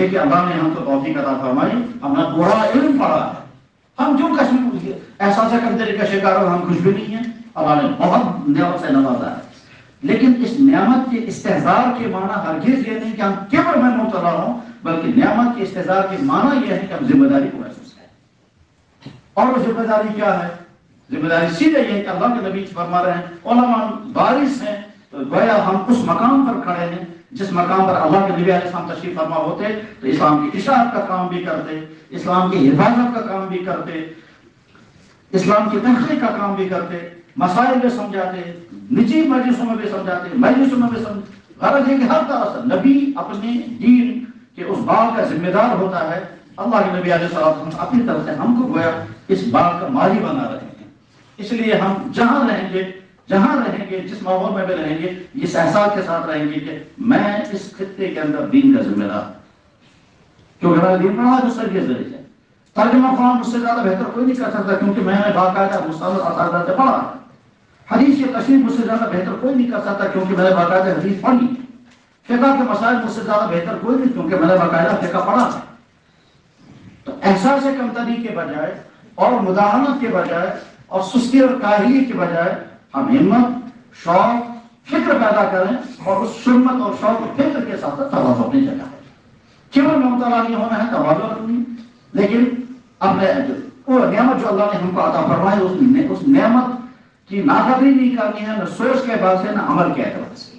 یہ کہ اللہ نے ہم کو توفیق عطا فرمائی، ہم نے پورا علم پڑھا ہے، ہم جو کشمیر احساس کمتری کا شکار ہو، ہم کچھ بھی نہیں ہیں، اللہ نے بہت نعمت سے نوازا ہے، لیکن اس نعمت کے استحضار کے معنی ہرگز یہ نہیں کہ ہم کبر میں مبتلا ہوں، بلکہ نعمت کے استحضار کے معنی یہ ہے کہ ہم ذمہ داری کو محسوس کریں۔ اور وہ ذمہ داری کیا ہے؟ ذمہ داری سیدھے یہ ہے کہ اللہ کے نبی فرما رہے ہیں علماء بارث ہیں، تو گویا ہم اس مقام پر کھڑے ہیں جس مقام پر اللہ کے نبی علیہ السلام تشریف فرما ہوتے تو اسلام کی اشاعت کا کام بھی کرتے، اسلام کی حفاظت کا کام بھی کرتے، اسلام کی تحقیق کا کام بھی کرتے، مسائل بھی سمجھاتے، نجی مجلسوں میں بھی سمجھاتے، مجلسوں میں بھی سمجھاتے۔ غرض ہے کہ ہر طرح سے نبی اپنے دین کے اس بات کا ذمہ دار ہوتا ہے۔ اللہ کے نبی علیہ السلام اپنی طرف سے ہم کو گویا اس بات کا مالی بنا رہے ہیں، اس لیے ہم جہاں رہیں گے جس ماحول میں بھی رہیں گے اس احساس کے ساتھ رہیں گے کہ میں اس خطے کے اندر دین کا ذمہ دار، کیونکہ میرا دین پڑھا جو سر یہ ذریعہ ہے۔ ترجمہ قرآن مجھ سے زیادہ بہتر کوئی نہیں کر سکتا، کیونکہ میں نے باقاعدہ مستند اساتذہ سے پڑھا ہے۔ حدیث کی تشریح مجھ سے زیادہ بہتر کوئی نہیں کر سکتا، کیونکہ میں نے باقاعدہ حدیث پڑھی۔ فقہ کے مسائل مجھ سے زیادہ بہتر کوئی نہیں، کیونکہ میں نے باقاعدہ فقہ پڑھا ہے۔ تو احساس کمتری کے بجائے اور مداہنت کے بجائے اور سستی اور کاہلی کے بجائے ہم ہمت، شوق، فکر پیدا کریں اور اس سنت اور شوق اور فکر کے ساتھ تواضع اپنی جگہ ہے۔ کبر میں مبتلا نہیں ہونا ہے، تواضع رکھنی، لیکن اپنے وہ نعمت جو اللہ نے ہم کو عطا فرمائی اس نعمت کی ناقدری نہیں کرنی ہے، نہ سوچ کے بعد سے نہ عمل کے اعتبار سے۔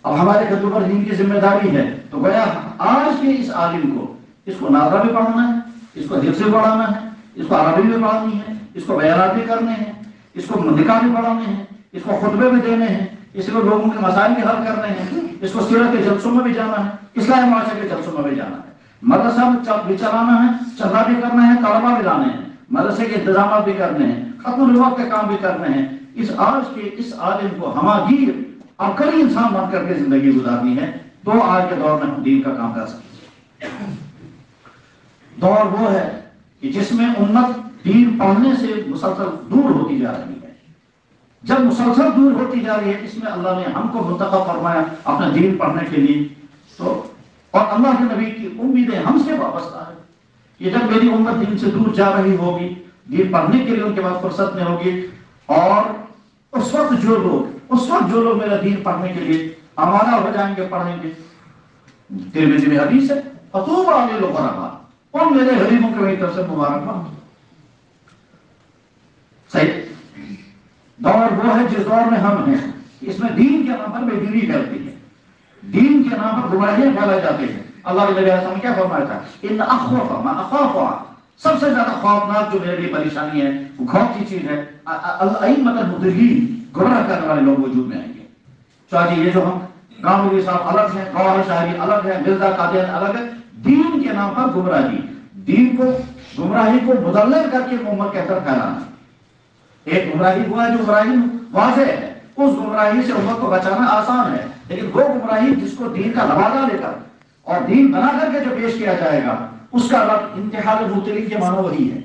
اب ہمارے خطوں پر دین کی ذمہ داری ہے، تو گویا آج کے اس عالم کو اس کو ناظرہ بھی پڑھنا ہے، اس کو حفظ بھی پڑھانا ہے، اس کو عربی بھی پڑھانی ہے، اس کو بیانات بھی کرنے ہیں، اس کو نکاح بھی پڑھانے ہیں، اس کو خطبے بھی دینے ہیں، اس کو لوگوں کے مسائل بھی حل کرنے ہیں، اس کو سیرت کے جلسوں میں بھی جانا ہے، اسلامی معاشرے کے جلسوں میں بھی جانا ہے، مدرسہ بھی چلانا ہے، چلنا بھی کرنا ہے، طلبا بھی لانے ہیں، مدرسے کے انتظامات بھی کرنے ہیں، ختم الوقت کے کام بھی کرنے ہیں۔ اس آج کے اس عالم کو ہماگیر عقلی انسان بن کر کے زندگی گزارنی ہے، تو آج کے دور میں ہم دین کا کام کر سکتے ہیں۔ دور وہ ہے کہ جس میں امت دین پڑھنے سے مسلسل دور ہوتی جا رہی ہے۔ جب مسلسل دور ہوتی جا رہی ہے، اس میں اللہ نے ہم کو منتخب فرمایا اپنا دین پڑھنے کے لیے، تو اور اللہ کے نبی کی امیدیں ہم سے وابستہ ہے کہ جب میری امت دین سے دور جا رہی ہوگی، دین پڑھنے کے لیے ان کے پاس فرصت نہیں ہوگی، اور اس وقت جو لوگ میرا دین پڑھنے کے لیے آمادہ ہو جائیں گے، پڑھیں گے۔ ترمذی میں حدیث ہے، فطوبی للغرباء، اور میرے غریبوں کے میری طرف سے مبارکباد۔ صحیح دور وہ ہے جس دور میں ہم ہیں، اس میں دین کے نام پر بے دینی پھیلتی ہے، دین کے نام پر گمراہیاں پھیلائی جاتی ہیں۔ اللہ کے نبی علیہ السلام نے کیا فرمایا تھا؟ ان اخوف ما اخاف، سب سے زیادہ خوفناک جو میرے لیے پریشانی ہے، وہ خوف کی چیز ہے، الائمۃ المضلین، گمراہ کرنے والے لوگ وجود میں آئیں گے۔ چاہیے یہ جو ہم گاموی صاحب الگ ہیں، گوہر شاہری الگ ہے، مرزا قادیانی الگ ہے، دین کے نام پر گمراہی، دین کو گمراہی کو مدلل کر کے امت کے اندر پھیلانا۔ ایک گمراہی ہوا ہے جو گمراہی واضح ہے، اس گمراہی سے امت کو بچانا آسان ہے، لیکن وہ گمراہی جس کو دین کا لبادہ لے کر اور دین بنا کر کے جو پیش کیا جائے گا، اس کا رب انتحال المبتلین کے معنی وہی ہے۔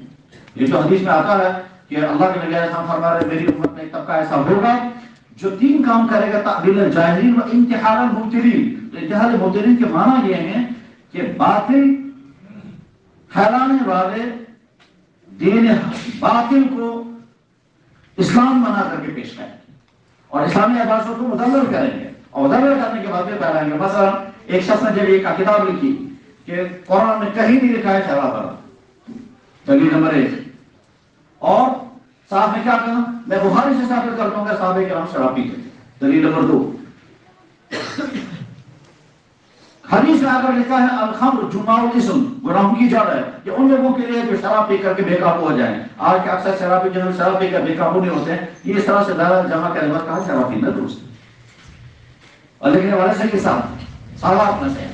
یہ جو حدیث میں آتا ہے کہ اللہ کے نبی علیہ السلام فرما رہے میری امت میں ایک طبقہ ایسا ہوگا جو تین کام کرے گا، تعبیل الجاہلین و انتحال المبتلین۔ انتحال المبتلین کے معنی یہ ہیں کہ باطل پھیلانے والے دین باطل کو اسلام بنا کر کے پیش کریں گے اور اسلامی عبادتوں کو مدلل کریں گے، اور مدلل کرنے کے بعد بھی پھیلائیں گے۔ مثلا ایک شخص نے جب ایک کتاب لکھی کہ قرآن میں کہیں نہیں لکھا ہے شراب حرام، دلیل نمبر 1، اور صاحب نے کیا کہا؟ میں بخاری سے ثابت کرتا ہوں کہ صحابہ کرام شراب پیتے تھے، دلیل نمبر 2۔ حدیث میں آگر لکھا ہے الخمر جماع الاسم، گناہوں کی جڑ ہے، یہ ان لوگوں کے لیے جو شراب پی کر کے بے قابو ہو جائیں۔ آج کے اکثر شرابی جو ہے شراب پی کر بے قابو نہیں ہوتے ہیں، یہ اس طرح سے دائرہ جمع کرنے کے بعد کہا شراب پینا درست ہے، اور لیکن والے صحیح صاحب صحابات میں سے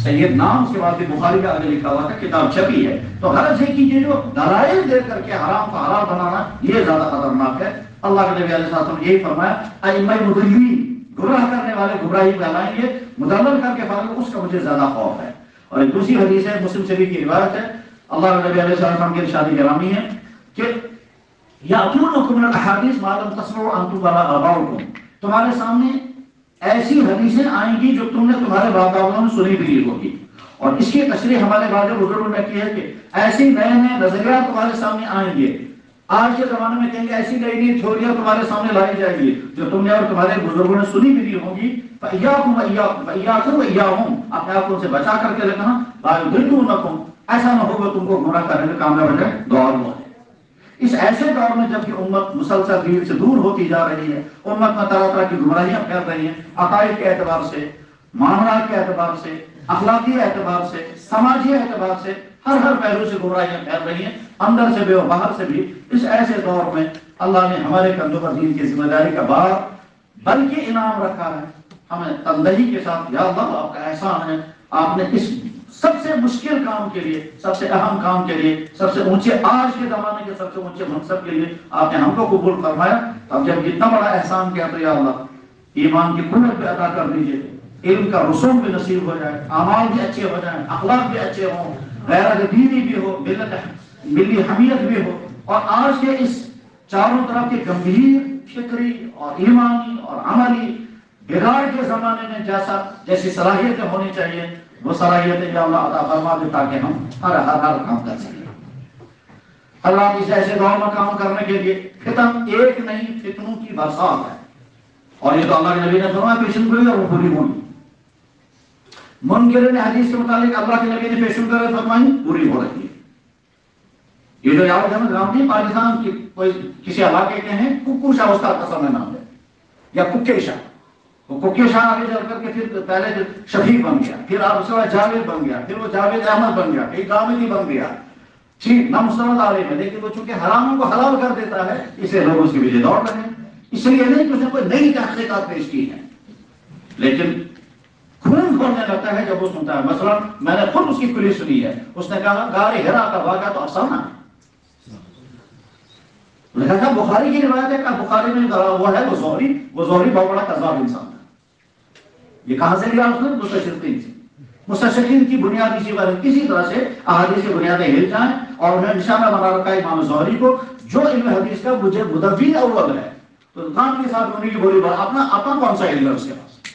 سید نام، اس کے بعد بھی بخاری کا آگے لکھا ہوا تھا، کتاب چھپی ہے۔ تو غرض ہے کہ یہ جو دلائل دے کر کے حرام کو حلال بنانا، یہ زیادہ خطرناک ہے۔ اللہ کے نبی علیہ السلام نے یہی فرمایا ائمہ مضلین، گمراہ کرنے والے گمراہی پھیلائیں گے، مدلل کر کے پھیلائیں گے، اس کا مجھے زیادہ خوف ہے۔ اور ایک دوسری حدیث ہے، مسلم شریف کی روایت ہے، اللہ کے نبی علیہ السلام کی ارشاد گرامی ہے کہ یاتونکم من الاحادیث ما لم تسمعوا انتم ولا آباؤکم، تمہارے سامنے ایسی حدیثیں آئیں گی جو تم نے تمہارے باپ دادوں نے سنی بھی لی ہوگی. اور اس کی تشریح ہمارے بعض بزرگوں نے کی ہے کہ ایسی نئے نئے نظریات تمہارے سامنے آئیں گے. آج کے زمانے میں کہیں گے ایسی نئی نئی تھیوریاں تمہارے سامنے لائی جائیں گی جو تم نے اور تمہارے بزرگوں نے سنی بھی لی ہوگی. فَإِيَّاكُمْ وَإِيَّاهُمْ اپنے آپ کو ان سے بچا کر کے رکھنا. لَا يُضِلُّونَكُمْ ایسا نہ ہوگا تم کو گمراہ کرنے میں کامیاب ہے. دور وہ ہے اس ایسے دور میں جب کہ امت مسلسل دین سے دور ہوتی جا رہی ہے, امت میں طرح طرح کی گمراہیاں پھیل رہی ہیں, عقائد کے اعتبار سے, معاملات کے اعتبار سے, اخلاقی اعتبار سے, سماجی اعتبار سے, ہر پہلو سے گمراہیاں پھیل رہی ہیں, اندر سے بھی اور باہر سے بھی. اس ایسے دور میں اللہ نے ہمارے کندھوں پر دین کی ذمہ داری کا بار بلکہ انعام رکھا ہے. ہمیں تندہی کے ساتھ یا اللہ آپ کا احسان ہے, آپ نے اس سب سے مشکل کام کے لیے, سب سے اہم کام کے لیے, سب سے اونچے آج کے زمانے کے سب سے اونچے منصب کے لیے آپ نے ہم کو قبول فرمایا. اب جب اتنا بڑا احسان کیا تو یا اللہ ایمان کی قوت بھی عطا کر دیجیے, علم کا رسوم بھی نصیب ہو جائے, اعمال بھی اچھے ہو جائیں, اخلاق بھی اچھے ہوں, غیرت دینی بھی ہو, ملی حمیت بھی ہو. اور آج کے اس چاروں طرف کے گمبھیر فکری اور ایمانی اور عملی بگاڑ کے زمانے میں جیسی صلاحیتیں ہونی چاہیے وہ صلاحیتیں یا اللہ عطا فرما دے تاکہ ہم ہر کام کر سکیں. اللہ اس ایسے دور میں کام کرنے کے لیے فتن ایک نہیں فتنوں کی برسات ہے. اور یہ تو اللہ کے نبی نے فرمایا پیشن گوئی اور وہ پوری ہونی. منکرین حدیث کے متعلق اللہ کے نبی نے پیشن گوئی فرمائی پوری ہو رہی ہے. یہ جو یاد ہے گاؤں نہیں پاکستان کی کوئی کسی علاقے کے ہیں ککو شاہ استاد کا سمے نام ہے یا ککے شاہ. وہ ککے شاہ آگے چل کر کے پھر پہلے شفیق بن گیا, پھر آپ اس کے بعد جاوید بن گیا, پھر وہ جاوید احمد بن گیا, پھر گامدی بن گیا. ٹھیک نہ مستند عالم ہے لیکن وہ چونکہ حراموں کو حلال کر دیتا ہے اسے لوگ اس کے پیچھے دوڑ رہے ہیں. اس لیے نہیں کہ اس نے کوئی نئی تحقیقات پیش کی ہے لیکن خون کھولنے لگتا ہے جب وہ سنتا ہے. مثلا میں نے خود اس کی کلی سنی ہے, اس نے کہا غار ہرا کا واقعہ تو افسانہ ہے. لکھا تھا بخاری کی روایت ہے کہ بخاری میں وہ ہے وہ زہری بہت بڑا کذاب انسان ہے. یہ کہاں سے لیا اس نے؟ مستشرقین سے. مستشرقین کی بنیادی سی بات کسی طرح سے احادیث کی بنیادیں ہل جائیں اور انہیں نشانہ بنا رکھا ہے امام زہری کو جو علم حدیث کا مجھے مدون اول ہے. تو کام کے ساتھ انہیں کی بولی بات اپنا کون سا علم ہے اس کے پاس؟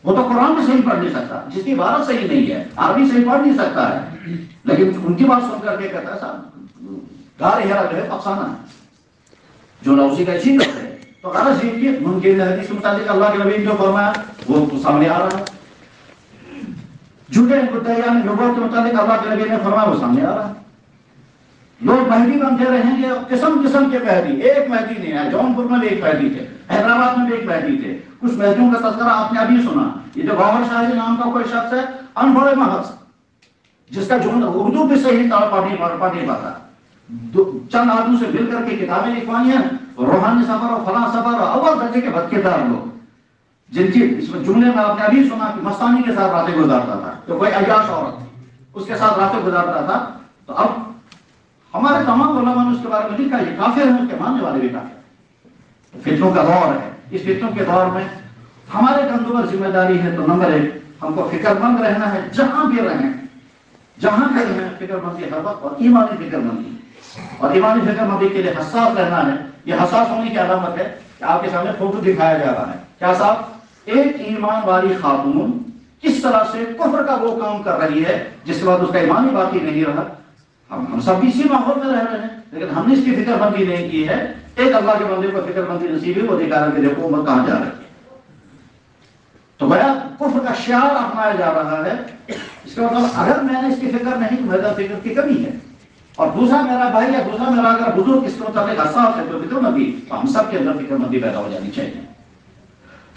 وہ تو قرآن بھی صحیح پڑھ نہیں سکتا, جس کی عبارت صحیح نہیں ہے, عربی صحیح پڑھ نہیں سکتا ہے, لیکن ان کی بات سن کر کے کہتا ہے صاحب غار ہرا جو ہے افسانہ ہے جو لوسی کا اسی کرتے ہیں. تو غرض یہ کہ منکرین حدیث کے متعلق اللہ کے نبی نے جو فرمایا وہ سامنے آ رہا ہے. جھوٹے مدعیان نبوت کے متعلق اللہ کے نبی نے فرمایا وہ سامنے آ رہا ہے. لوگ مہدی بنتے رہیں گے, قسم قسم کے مہدی, ایک مہدی نہیں ہے. جون پور میں بھی ایک مہدی تھے, حیدرآباد میں بھی ایک مہدی تھے. کچھ مہدیوں کا تذکرہ آپ نے ابھی سنا. یہ جو گوہر شاہ نام کا کوئی شخص ہے ان پڑھے محض جس کا جملہ اردو بھی صحیح طور پڑھ نہیں پاتا, چند آدمی سے مل کر کے کتابیں لکھوائی ہیں, روحانی سفر اور فلاں سفر اور اول درجے کے بدکردار لوگ جن کی اس میں جملے میں آپ نے ابھی سنا کہ مستانی کے ساتھ راتیں گزارتا تھا, تو کوئی عیاش عورت تھی اس کے ساتھ راتیں گزارتا تھا. تو اب ہمارے تمام علماء نے اس کے بارے میں لکھا یہ کافر ہیں, اس کے ماننے والے بھی کافر. فتنوں کا دور ہے. اس فتنوں کے دور میں ہمارے کندھوں پر ذمہ داری ہے تو نمبر 1 ہم کو فکر مند رہنا ہے. جہاں بھی رہیں فکر مندی ہر وقت, اور ایمانی فکر مندی. اور ایمانی فکر مندی کے لیے حساس رہنا ہے. یہ حساس ہونے کی علامت ہے کہ آپ کے سامنے فوٹو دکھایا جا رہا ہے. کیا صاحب ایک ایمان والی خاتون کس طرح سے کفر کا وہ کام کر رہی ہے جس کے بعد اس کا ایمان ہی باقی نہیں رہا. ہم سب اسی ماحول میں رہ رہے ہیں لیکن ہم نے اس کی فکر مندی نہیں کی ہے. ایک اللہ کے بندے کو فکر مندی نصیب ہے, وہ دکھا رہا کہ دیکھو امت کہاں جا رہی ہے. تو بڑا کفر کا شعار اپنایا جا رہا ہے. اس کا مطلب اگر میں نے اس کی فکر نہیں تو میرا فکر کی کمی ہے. اور دوسرا میرا بھائی یا دوسرا میرا اگر بزرگ اس کے متعلق حساس ہے تو فکر مندی, تو ہم سب کے اندر فکر مندی پیدا ہو جانی چاہیے.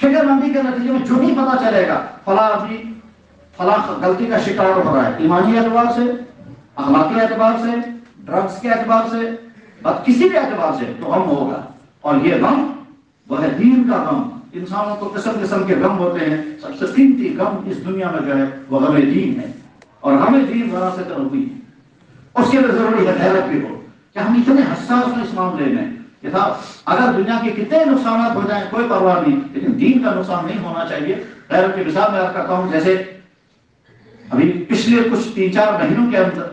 فکر مندی کے نتیجے میں جو ہی پتا چلے گا فلاں آدمی فلاں غلطی کا شکار ہو رہا ہے, ایمانی اعتبار سے, اخلاقی اعتبار سے, ڈرگس کے اعتبار سے, کسی بھی اعتبار سے, تو غم ہوگا. اور یہ غم وہ ہے دین کا غم. انسانوں کو قسم قسم کے غم ہوتے ہیں, سب سے قیمتی غم اس دنیا میں جو ہے وہ غم دین ہے. اور غم دین وراثت ہوئی ہے. اس کے لیے ضروری ہے غیرت بھی ہو کہ ہم اتنے حساس ہیں اس معاملے میں کہ اگر دنیا کے کتنے نقصانات ہو جائیں کوئی پرواہ نہیں, لیکن دین کا نقصان نہیں ہونا چاہیے. غیرت کی مثال میں عرض کرتا ہوں, جیسے ابھی پچھلے کچھ 3-4 مہینوں کے اندر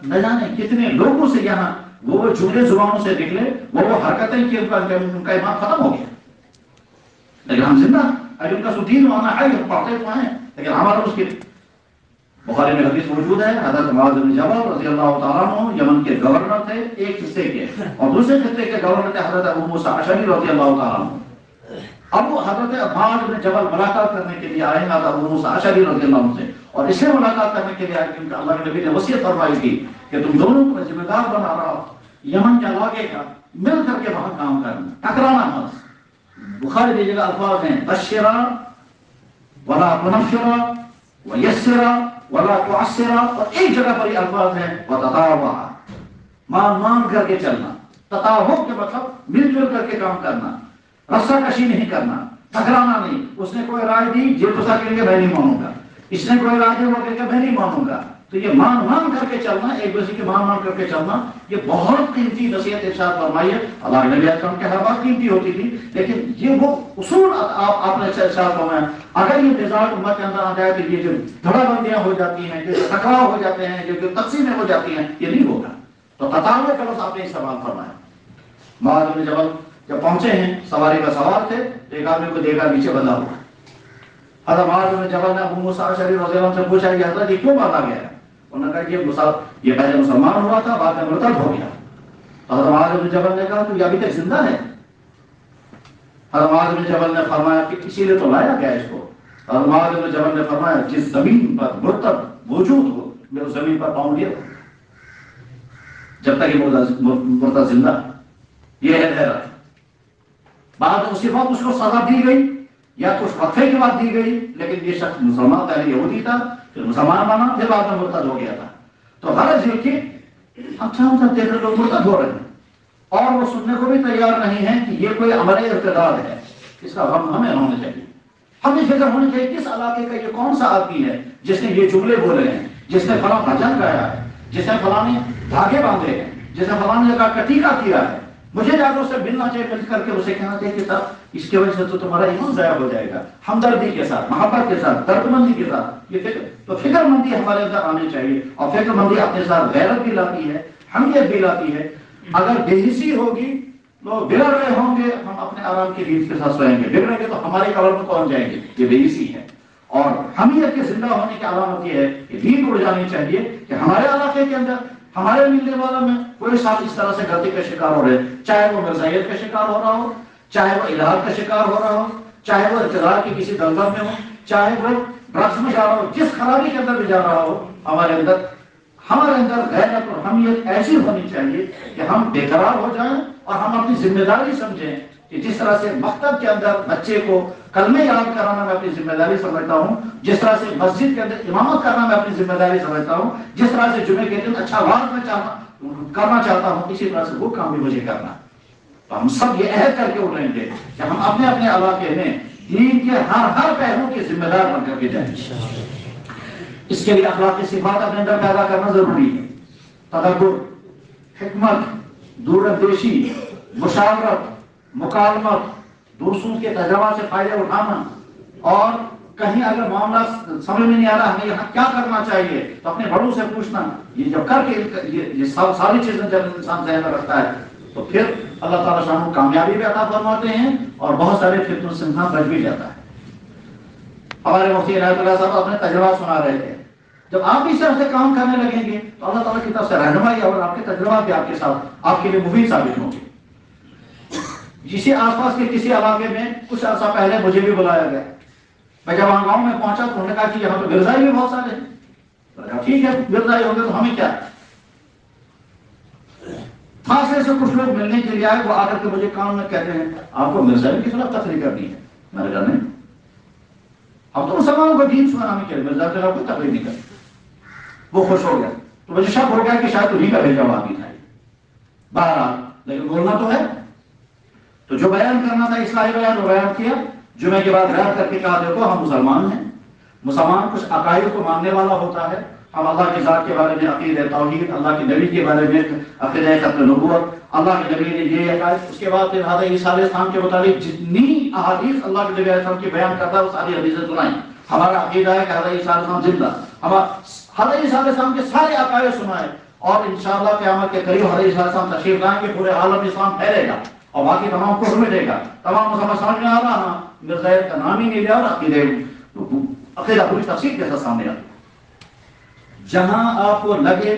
نہ جانے کتنے لوگوں سے یہاں وہ جملے زبانوں سے نکلے, وہ حرکتیں کی, ان کا ایمان ختم ہو گیا. لیکن ہم زندہ ابھی ان کا دین آنا ہے، ہم پڑھتے تو ہیں لیکن ہمارا اس کے بخاری میں حدیث موجود ہے، حضرت معاذ بن جبل رضی اللہ تعالیٰ عنہ یمن کے گورنر تھے ایک خطے کے، اور دوسرے خطے کے گورنر تھے حضرت ابو موسیٰ اشعری رضی اللہ تعالیٰ عنہ۔ اب وہ حضرت معاذ بن جبل ملاقات کرنے کے لیے آئے حضرت ابو موسیٰ اشعری رضی اللہ عنہ سے، اور اس سے ملاقات کرنے کے لیے آئے کیونکہ اللہ کے نبی نے وصیت فرمائی تھی کہ تم دونوں کو ذمہ دار بنا رہا ہو یمن کے علاقے کا، مل کر کے وہاں کام کرنا، ٹکرانا مت۔ بخاری کی جگہ الفاظ ہیں بشرا ولا تنفرا ویسرا ولا تعسرا، اور ایک جگہ پر یہ الفاظ ہیں وتطاوعا، مان کر کے چلنا۔ تطاوع کے مطلب مل جل کر کے کام کرنا، رسہ کشی نہیں کرنا، ٹکرانا نہیں۔ اس نے کوئی رائے دی جی تو کہ میں نہیں مانوں گا، اس نے کوئی رائے دی وہ کہ میں نہیں مانوں گا، تو یہ مان کر کے چلنا، ایک دوسرے کی مان کر کے چلنا، یہ بہت قیمتی نصیحت ارشاد فرمائی ہے۔ اللہ کے نبی علیہ السلام کے ہر بات قیمتی ہوتی تھی، لیکن یہ وہ اصول آپ نے ارشاد فرمایا۔ اگر یہ مزاج امت کے اندر آ جائے تو یہ جو دھڑا بندیاں ہو جاتی ہیں، جو ٹکراؤ ہو جاتے ہیں، جو تقسیمیں ہو جاتی ہیں، یہ نہیں ہوگا۔ تو تطاوع کا لفظ آپ نے استعمال فرمایا۔ معاذ بن جبل جب پہنچے ہیں، سواری کا سوار تھے، ایک آدمی کو دیکھا نیچے بندھا ہوا۔ حضرت معاذ بن جبل نے ابو موسیٰ اشعری رضی اللہ عنہ سے پوچھا کہ حضرت یہ کیوں باندھا گیا ہے؟ انہوں نے کہا کہ یہ پہلے مسلمان ہوا تھا، بعد میں مرتد ہو گیا۔ حضرت معاذ بن جبل نے کہا تو یہ ابھی تک زندہ ہے؟ حضرت معاذ بن جبل نے فرمایا کہ اسی لیے تو لایا گیا اس کو۔ حضرت معاذ بن جبل نے فرمایا جس زمین پر مرتد موجود ہو میں اس زمین پر پاؤں لیا جب تک یہ مرتد زندہ۔ یہ ہے حیرت۔ بعد اسی وقت اس کو سزا دی گئی یا کچھ وقفے کے بعد دی گئی، لیکن یہ شخص مسلمان پہلے یہودی تھا، پھر مسلمان بنا، پھر بعد میں مرتد ہو گیا تھا۔ تو غرض یہ کہ اچھا دیکھ رہے لوگ مرتد ہو رہے ہیں اور وہ سننے کو بھی تیار نہیں ہے کہ یہ کوئی عمل ارتداد ہے، اس کا غم ہمیں ہونا چاہیے۔ ہمیں فکر ہونی چاہیے کس علاقے کا یہ کون سا آدمی ہے جس نے یہ جملے بولے ہیں، جس نے فلاں بھجن گایا ہے، جس نے فلاں دھاگے باندھے ہیں، جس نے فلاں جگہ کا ٹیکا کیا ہے۔ مجھے جا کر اسے ملنا چاہیے، مل کر کے اسے کہنا چاہیے کہ صاحب اس کی وجہ سے تو تمہارا ایمان ضائع ہو جائے گا، ہمدردی کے ساتھ، محبت کے ساتھ، درد مندی کے ساتھ۔ یہ فکر مندی ہمارے اندر آنی چاہیے، اور فکر مندی اپنے ساتھ غیرت بھی لاتی ہے، حمیت بھی لاتی ہے۔ اگر بے حسی ہوگی، لوگ بگڑ رہے ہوں گے، ہم اپنے آرام کی نیند کے ساتھ سوئیں گے، بگڑیں گے تو ہمارے قبر میں پہنچ جائیں گے۔ یہ بے حسی ہے، اور حمیت کے زندہ ہونے کی علامت یہ ہے کہ نیند اڑ جانی چاہیے کہ ہمارے علاقے کے اندر، ہمارے ملنے والا میں کوئی ساتھ اس طرح سے غلطی کا شکار ہو رہے، چاہے وہ مرزائیت کا شکار ہو رہا ہو، چاہے وہ الحاد کا شکار ہو رہا ہو، چاہے وہ اقتدار کی کسی دلدل میں ہو، چاہے وہ ڈرگس میں جا رہا ہو، جس خرابی کے اندر بھی جا رہا ہو، ہمارے اندر غیرت اور حمیت ایسی ہونی چاہیے کہ ہم بے قرار ہو جائیں اور ہم اپنی ذمہ داری سمجھیں کہ جس طرح سے مکتب کے اندر بچے کو کلمے یاد کرانا میں اپنی ذمہ داری سمجھتا ہوں، جس طرح سے مسجد کے اندر امامت کرنا میں اپنی ذمہ داری سمجھتا ہوں، جس طرح سے جمعے کے دن اچھا وعظ میں کرنا چاہتا ہوں، اسی طرح سے وہ کام بھی مجھے کرنا۔ تو ہم سب یہ عہد کر کے اٹھیں گے کہ ہم اپنے اپنے علاقے میں دین کے ہر پہلو کے ذمہ دار بن کر کے جائیں۔ اس کے لیے اخلاقی صفات اپنے اندر پیدا کرنا ضروری ہے۔ تدبر، حکمت، دور اندیشی، مشاورت، مکالمت، دوسروں کے تجربات سے فائدے اٹھانا، اور کہیں اگر معاملہ سمجھ میں نہیں آ رہا ہمیں یہاں کیا کرنا چاہیے تو اپنے بڑوں سے پوچھنا۔ یہ جب کر کے یہ ساری چیزیں جب انسان ذہن میں رکھتا ہے تو پھر اللہ تعالیٰ شان کو کامیابی بھی عطا فرماتے ہیں اور بہت سارے فتنوں سے انسان بچ بھی جاتا ہے۔ ہمارے مفتی عنایت اللہ صاحب اپنے تجربات سنا رہے تھے، جب آپ اس طرح سے کام کرنے لگیں گے تو اللہ تعالیٰ کی طرف سے رہنمائی اور آپ کے تجربات بھی آپ کے ساتھ آپ کے لیے مفید ثابت ہوں گے۔ اسی آس پاس کے کسی علاقے میں کچھ عرصہ پہلے مجھے بھی بلایا گیا، میں جب وہاں گاؤں میں پہنچا تو انہوں نے کہا کہ یہاں تو مرزائی بھی بہت سارے ہیں۔ ٹھیک ہے، مرزائی ہوں گے تو ہمیں کیا؟ فاصلے سے کچھ لوگ ملنے کے لیے آئے، وہ آ کر کے مجھے کام میں کہتے ہیں آپ کو مرزائی کی خلاف تقریر کرنی ہے۔ میں نے کہا نہیں، اب تو مسلمانوں کو دین سنانے کے لیے مرزائی کے خلاف کوئی تقریر نہیں کرتی۔ وہ خوش ہو گیا، تو مجھے شک ہو گیا کہ شاید انہیں کا بھیجا ہوا آدمی تھا بہرحال، لیکن بولنا تو ہے۔ تو جو بیان کرنا تھا اصلاحی بیان وہ بیان کیا۔ جمعے کے بعد غیر کر کے کہا دیکھو ہم مسلمان ہیں، مسلمان کچھ عقائد کو ماننے والا ہوتا ہے، ہم اللہ کی ذات کے بارے میں عقیدہ توحید، اللہ کے نبی کے بارے میں عقیدہ ختم نبوت، اللہ کے نبی نے یہ عقائد، اس کے بعد پھر حضرت عیسیٰ علیہ السلام کے متعلق جتنی احادیث اللہ کے نبی علیہ السلام کی بیان کرتا ہے وہ ساری حدیثیں سنائیں۔ ہمارا عقیدہ ہے کہ حضرت عیسیٰ علیہ السلام زندہ، حضرت عیسیٰ علیہ السلام کے سارے عقائد سنائیں، اور انشاءاللہ قیامت کے قریب حضرت عیسیٰ علیہ السلام تشریف لائیں کہ پورے عالم اسلام پھیلے گا اور باقی تمام کفر مٹے گا۔ تمام مسلمان سمجھ میں آ رہا نا؟ مرزائیت کا نام ہی نہیں لیا اور عقیدہ پوری تفصیل کے ساتھ سامنے آتی. جہاں آپ کو لگے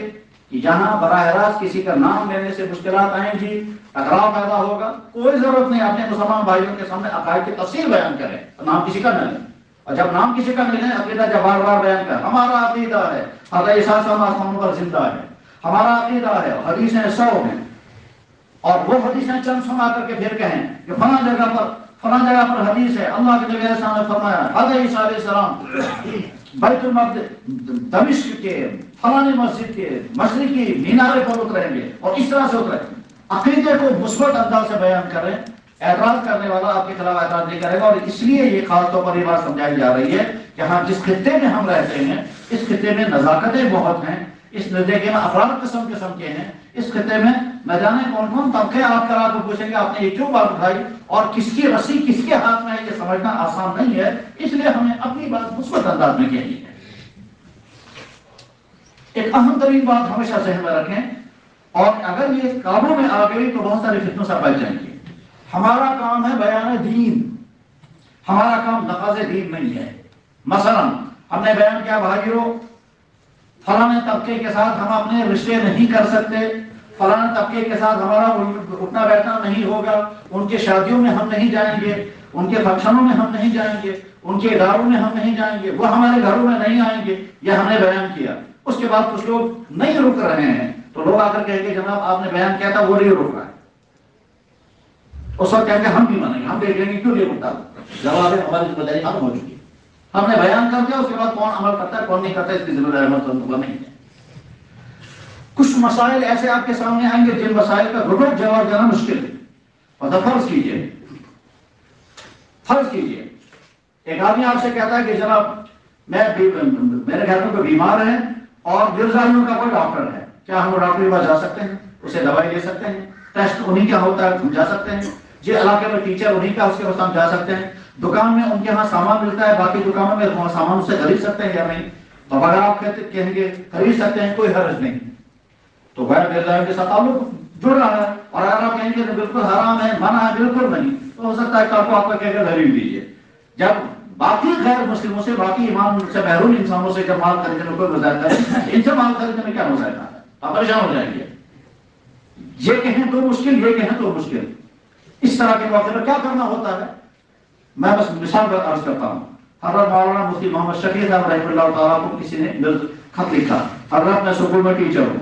کہ جہاں براہ راست کسی کا نام لینے سے مشکلات آئیں گی، ٹکراؤ پیدا ہوگا، کوئی ضرورت نہیں اپنے مسلمان بھائیوں کے سامنے عقائد کی تفصیل بیان کریں، نام کسی کا نہ لیں. اور جب نام کسی کا ملے عقیدہ جب بار بار بیان کر، ہمارا عقیدہ ہے حضرت عیسیٰ آسمانوں پر زندہ ہے، ہمارا عقیدہ ہے، حدیثیں 100 ہیں، اور وہ حدیثیں چند سنا کر کے پھر کہیں کہ فلاں جگہ پر حدیث ہے، اللہ کے نبی علیہ السلام نے فرمایا حضرت عیسیٰ علیہ السلام بیت المقدس دمشق کے فلانی مسجد کے مشرقی مینارے پر اتریں گے اور اس طرح سے اتریں. عقیدے کو مثبت انداز سے بیان کریں، اعتراض کرنے والا آپ کے خلاف اعتراض نہیں کرے گا. اور اس لیے یہ خاص طور پر یہ بات سمجھائی جا رہی ہے کہ ہاں جس خطے میں ہم رہتے ہیں اس خطے میں نزاکتیں بہت ہیں، اس نزدیکی میں افراد قسم کے ہیں، اس خطے میں نہ جانے کون کون طبقے آپ کرا تو پوچھیں گے آپ نے یہ کیوں بات اٹھائی اور کس کی رسی کس کے ہاتھ میں ہے، یہ سمجھنا آسان نہیں ہے. اس لیے ہمیں اپنی بات مثبت انداز میں کہنی ہے. ایک اہم ترین بات ہمیشہ ذہن میں رکھیں، اور اگر یہ قابو میں آ گئی تو بہت سارے فتنوں سے بچ جائیں گے. ہمارا کام ہے بیان دین، ہمارا کام نفاذ دین نہیں ہے. مثلا ہم نے بیان کیا بھائیوں فلاں طبقے کے ساتھ ہم اپنے رشتے نہیں کر سکتے، فلاں طبقے کے ساتھ ہمارا اٹھنا بیٹھنا نہیں ہوگا، ان کے شادیوں میں ہم نہیں جائیں گے، ان کے فنکشنوں میں ہم نہیں جائیں گے، ان کے اداروں میں ہم نہیں جائیں گے، وہ ہمارے گھروں میں نہیں آئیں گے. یہ ہم نے بیان کیا. اس کے بعد کچھ لوگ نہیں رک رہے ہیں تو لوگ آ کر کہیں گے جناب آپ نے بیان کیا تھا وہ نہیں رک رہا ہے. اس وقت کہیں گے ہم بھی مانیں گے، ہم دیکھ لیں گے کیوں نہیں رکتا. جواب ہے ہماری ذمہ داری ختم ہو چکی ہے. ہم نے بیان کر دیا، اس کے بعد کون عمل کرتا ہے کون نہیں کرتا ہے اس کی ذمہ داری ہمارے نہیں ہے. کچھ مسائل ایسے آپ کے سامنے آئیں گے جن مسائل کا گھٹٹ جواب دینا مشکل ہے. مطلب فرض کیجئے ایک آدمی آپ سے کہتا ہے کہ جناب میرے گھر میں کوئی بیمار ہے اور دلزائیوں کا کوئی ڈاکٹر ہے، کیا ہم وہ ڈاکٹر کے پاس جا سکتے ہیں، اسے دوائی دے سکتے ہیں، ٹیسٹ انہیں کا ہوتا ہے ہم جا سکتے ہیں، جی علاقے میں ٹیچر انہیں کا اس کے پاس ہم جا سکتے ہیں، دکان میں ان کے ہاں سامان ملتا ہے باقی دکانوں میں سامان اسے خرید سکتے ہیں یا نہیں. تو اگر آپ کہیں گے خرید سکتے ہیں کوئی حرج نہیں تو غیر دلزائیوں کے ساتھ تعلق جڑ رہا ہے. اور اگر آپ کہیں گے بالکل حرام ہے منع ہے بالکل نہیں تو ہو سکتا ہے کہ آپ کو کہہ کر خرید دیجیے. جب باقی غیر مسلموں سے باقی ایمان سے محروم انسانوں سے جب مال خریدنے میں کوئی مزاحمت ہے ان سے مال خریدنے میں کیا مزاحمت ہے، آپ پریشان ہو جائیں گے. یہ کہیں تو مشکل، یہ کہیں تو مشکل. اس طرح کے موقع پر کیا کرنا ہوتا ہے میں بس مثال پر عرض کرتا ہوں. حضرت مولانا مفتی محمد شفیع صاحب رحمہ اللہ تعالیٰ کو کسی نے خط لکھا، حضرت میں اسکول میں ٹیچر ہوں،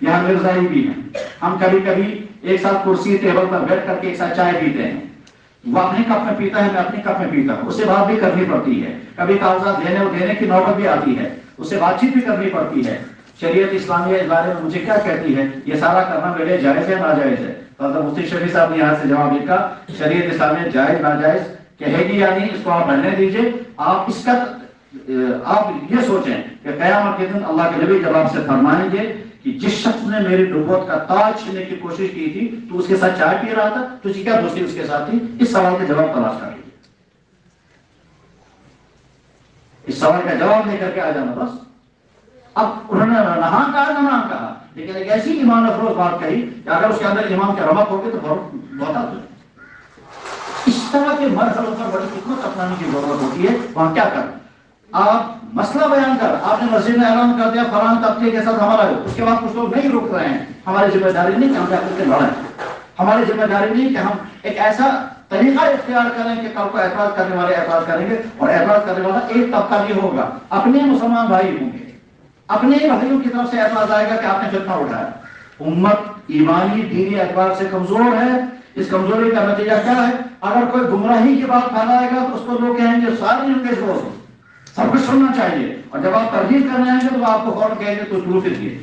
یہاں مرزائی بھی ہیں، ہم کبھی کبھی ایک ساتھ کرسی ٹیبل پر بیٹھ کر کے ایک ساتھ چائے پیتے ہیں، وہ اپنی کپ میں پیتا ہے میں اپنی کپ میں پیتا ہوں، اس سے بات بھی کرنی پڑتی ہے، کبھی کاغذات لینے اور دینے کی نوبت بھی آتی ہے، اس سے بات چیت بھی کرنی پڑتی ہے. شریعت اسلامیہ اس بارے میں مجھے کیا کہتی ہے، یہ سارا کرنا میرے جائز ہے ناجائز ہے. حضرت مفتی شفیع صاحب نے یہاں سے جواب لکھا شریعت اسلامیہ جائز ناجائز کہے گی یا نہیں اس کو آپ رہنے دیجئے. آپ اس کا آپ یہ سوچیں کہ قیامت کے دن اللہ کے نبی جب آپ سے فرمائیں گے کہ جس شخص نے میری نبوت کا تاج چھیننے کی کوشش کی تھی تو اس کے ساتھ چائے پی رہا تھا، تجھے کیا دوستی اس کے ساتھ تھی. اس سوال کا جواب تلاش کر لیجیے، اس سوال کا جواب لے کر کے آ جانا بس. اب انہوں نے نہاں کہا نہ کہا لیکن ایک ایسی ایمان افروز بات کہی کہ اگر اس کے اندر ایمان کے رمق ہوگی تو بہت اس طرح کے مرحلوں پر بڑی حکمت اپنانے کی ضرورت ہوتی ہے. وہاں کیا کریں، آپ مسئلہ بیان کر آپ نے مسجد میں اعلان کر دیا فلاں طبقے کے ساتھ ہمارا ہے، اس کے بعد کچھ لوگ نہیں رک رہے ہیں. ہماری ذمہ داری نہیں کہ ہم جا کر کے لڑیں، ہماری ذمہ داری نہیں کہ ہم ایک ایسا طریقہ اختیار کریں کہ کل کو اعتراض کرنے والے اعتراض کریں گے اور اعتراض کرنے والا ایک طبقہ نہیں ہوگا، اپنے مسلمان بھائی ہوں گے، اپنے بھائیوں کی طرف سے اعتراض آئے گا کہ آپ نے فتنہ اٹھایا. امت ایمانی دینی اعتبار سے کمزور ہے. اس کمزوری کا نتیجہ کیا ہے، اگر کوئی گمراہی کی بات پھیلائے گا تو اس کو لوگ کہیں گے سارے ان کے شور سب کچھ سننا چاہیے، اور جب آپ تردید کرنے آئیں گے تو آپ کو فوراً کہیں گے تو شروع کیجیے.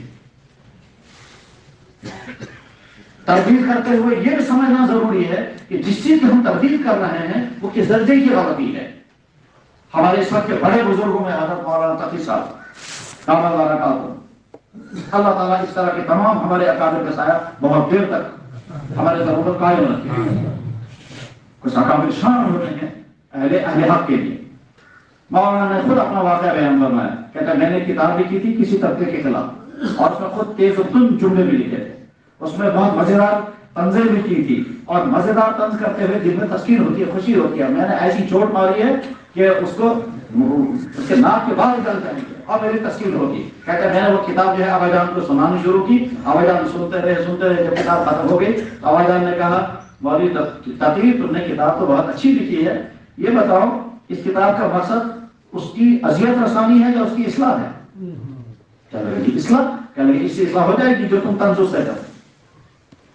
تردید کرتے ہوئے یہ بھی سمجھنا ضروری ہے کہ جس چیز کی ہم تردید کر رہے ہیں وہ کس درجے کی غلطی ہے. ہمارے اس وقت کے بڑے بزرگوں میں حضرت مولانا تقی صاحب اللہ تعالیٰ اس طرح کے تمام ہمارے اکابر کا سایہ بہت دیر تک ہمارے ضرورت قائم رکھے. کچھ اکابر شان ہوتے ہیں اہل حق کے لیے. مولانا نے خود اپنا واقعہ بیان فرمایا، کہتا ہے میں نے کتاب لکھی تھی کسی طبقے کے خلاف اور اس میں خود تیز و تند جملے بھی لکھے تھے. اس میں بہت مزیدار تنزیں بھی کی تھی اور مزیدار طنز کرتے ہوئے دل میں تسکین ہوتی ہے، خوشی ہوتی ہے، میں نے ایسی چوٹ ماری ہے کہ اس کو اس کے ناک کے باہر نکل جائیں گے اور میری تسکین ہوگی. کہتے ہیں میں نے وہ کتاب جو ہے ابا جان کو سنانی شروع کی. ابا جان سنتے رہے. جب کتاب ختم ہو گئی تو ابا جان نے کہا مولوی تقی تم نے کتاب تو بہت اچھی لکھی ہے، یہ بتاؤ اس کتاب کا مقصد اس کی اذیت رسانی ہے یا اس کی اصلاح ہے؟ چلو جی اصلاح، کہنے لگے اس سے اصلاح ہو جائے گی جو تم طنز سے کرو.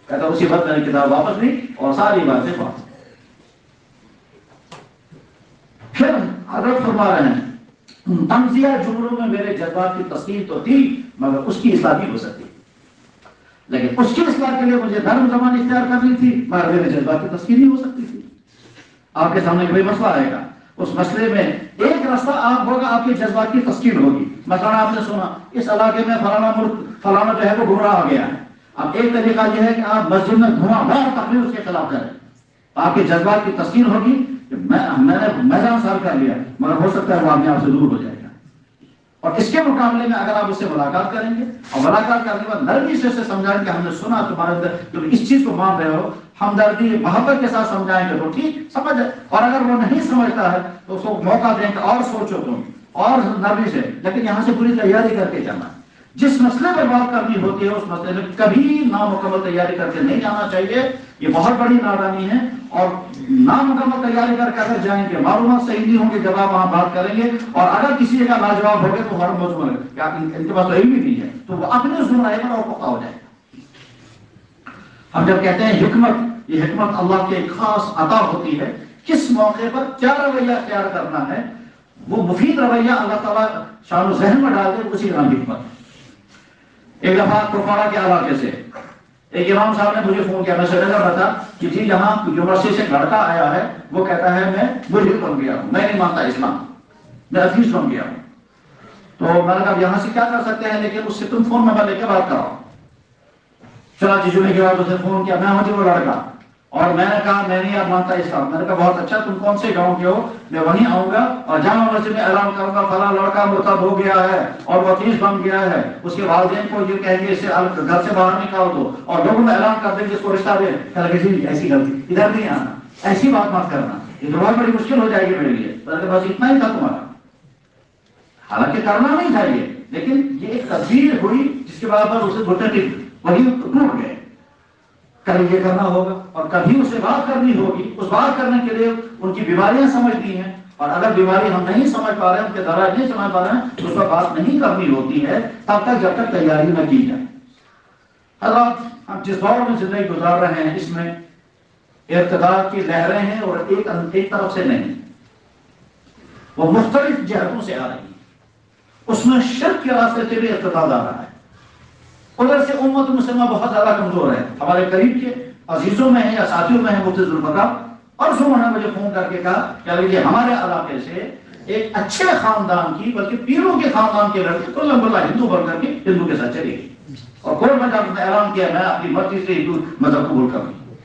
کہتا اسی وقت میں نے کتاب واپس لی اور ساری باتیں واپس. پھر حضرت فرما رہے ہیں تنزیہ جملوں میں میرے جذبات کی تسکین تو تھی مگر اس کی اصلاح بھی ہو سکتی، لیکن اس کی اصلاح کے لیے مجھے نرم زبان اختیار کرنی تھی مگر میرے جذبات کی تسکین نہیں ہو سکتی تھی. آپ کے سامنے کوئی مسئلہ آئے گا، اس مسئلے میں ایک راستہ آپ ہوگا، آپ کے جذبات کی تسکین ہوگی. مثلا آپ نے سنا اس علاقے میں فلانا ملک فلانا جو ہے وہ گمراہ آ گیا ہے. اب ایک طریقہ یہ ہے کہ آپ مسجد میں دھواں دار تقریر اس کے خلاف کریں، آپ کے جذبات کی تسکین ہوگی کہ میں نے میدان سار کر لیا مگر ہو سکتا ہے وہ آپ سے دور ہو جائے گا. اور اس کے مقابلے میں اگر آپ اس سے ملاقات کریں گے اور ملاقات کرنے کے بعد نرمی سے اسے سمجھائیں کہ ہم نے سنا تمہارے اندر تم اس چیز کو مان رہے ہو، ہمدردی محبت کے ساتھ سمجھائیں گے تو ٹھیک سمجھ جائے. اور اگر وہ نہیں سمجھتا ہے تو اس کو موقع دیں کہ اور سوچو تم اور نرمی سے، لیکن یہاں سے پوری تیاری کر کے جانا. جس مسئلے پر بات کرنی ہوتی ہے اس مسئلے میں کبھی نامکمل تیاری کر کے نہیں جانا چاہیے. یہ بہت بڑی نادانی ہے. اور نامکمل تیاری کر کے اگر جائیں گے معلومات صحیح نہیں ہوں گے جب آپ وہاں بات کریں گے، اور اگر کسی کا لاجواب ہوگا تو ہر موضوع کہ ان کے پاس تو علم ہی نہیں ہے تو وہ اپنے ذمہ پر اور پختہ ہو جائے گا. ہم جب کہتے ہیں حکمت، یہ حکمت اللہ کے خاص عطا ہوتی ہے. کس موقع پر کیا رویہ اختیار کرنا ہے، وہ مفید رویہ اللہ تعالیٰ شان و ذہن میں ڈال دے، اسی نام حکمت. ایک دفعہ کپواڑہ کے علاقے سے ایک امام صاحب نے مجھے فون کیا، میں سے نظر رہا کہ جی یہاں یونیورسٹی سے لڑکا آیا ہے، وہ کہتا ہے میں ملحد بن گیا ہوں، میں نہیں مانتا اسلام، میں اتھیسٹ بن گیا ہوں. تو میں نے کہا یہاں سے کیا کر سکتے ہیں، لیکن اس سے تم فون نمبر لے کے بات کراؤ. چنانچہ جمعے کے بعد اسے فون کیا، میں مجھے وہ لڑکا، اور میں نے کہا میں نہیں اب مانتا اسلام. میں نے کہا بہت اچھا، تم کون سے گاؤں کے ہو، میں وہیں آؤں گا اور جامع مسجد میں اعلان کروں گا فلاں لڑکا مرتد ہو گیا ہے اور وہ اتھیسٹ بن گیا ہے. اس کے والدین کو یہ کہیں گے اسے گھر سے باہر نکال دو اور لوگوں میں اعلان کر دیں کہ اس کو رشتہ دیں. کہ ایسی غلطی ادھر نہیں آنا، ایسی بات مت کرنا، یہ تو بہت بڑی مشکل ہو جائے گی میرے لیے. میں نے کہا بس اتنا ہی تھا تمہارا، حالانکہ کرنا نہیں تھا یہ، لیکن یہ ایک تدبیر ہوئی جس کے بعد اسے گھٹنے وہی ٹوٹ گئے. کل یہ کرنا ہوگا اور کبھی اسے بات کرنی ہوگی. اس بات کرنے کے لیے ان کی بیماریاں سمجھنی ہیں، اور اگر بیماری ہم نہیں سمجھ پا رہے ہیں، ان کے دراز نہیں سمجھ پا رہے ہیں تو اس پر بات نہیں کرنی ہوتی ہے تب تک جب تک تیاری نہ کی جائے. حضرات ہم جس دور میں زندگی گزار رہے ہیں اس میں ارتداد کی لہریں ہیں اور ایک طرف سے نہیں، وہ مختلف جہتوں سے آ رہی ہیں. اس میں شرک کے راستے سے بھی ارتداد آ رہا ہے. ادھر سے امت مسلمہ بہت زیادہ کمزور ہے. ہمارے قریب کے عزیزوں میں ہیں یا ساتھیوں میں ہیں مفتی ذوالفقار، اور انہوں نے مجھے فون کر کے کہا کہ ہمارے علاقے سے ایک اچھے خاندان کی بلکہ پیروں کے خاندان کے لڑکے تو الحمد للہ ہندو بن کر کے ہندو کے ساتھ چلے گئے اور کورٹ میں جب اعلان کیا میں اپنی مرضی سے ہندو مذہب قبول کر لوں.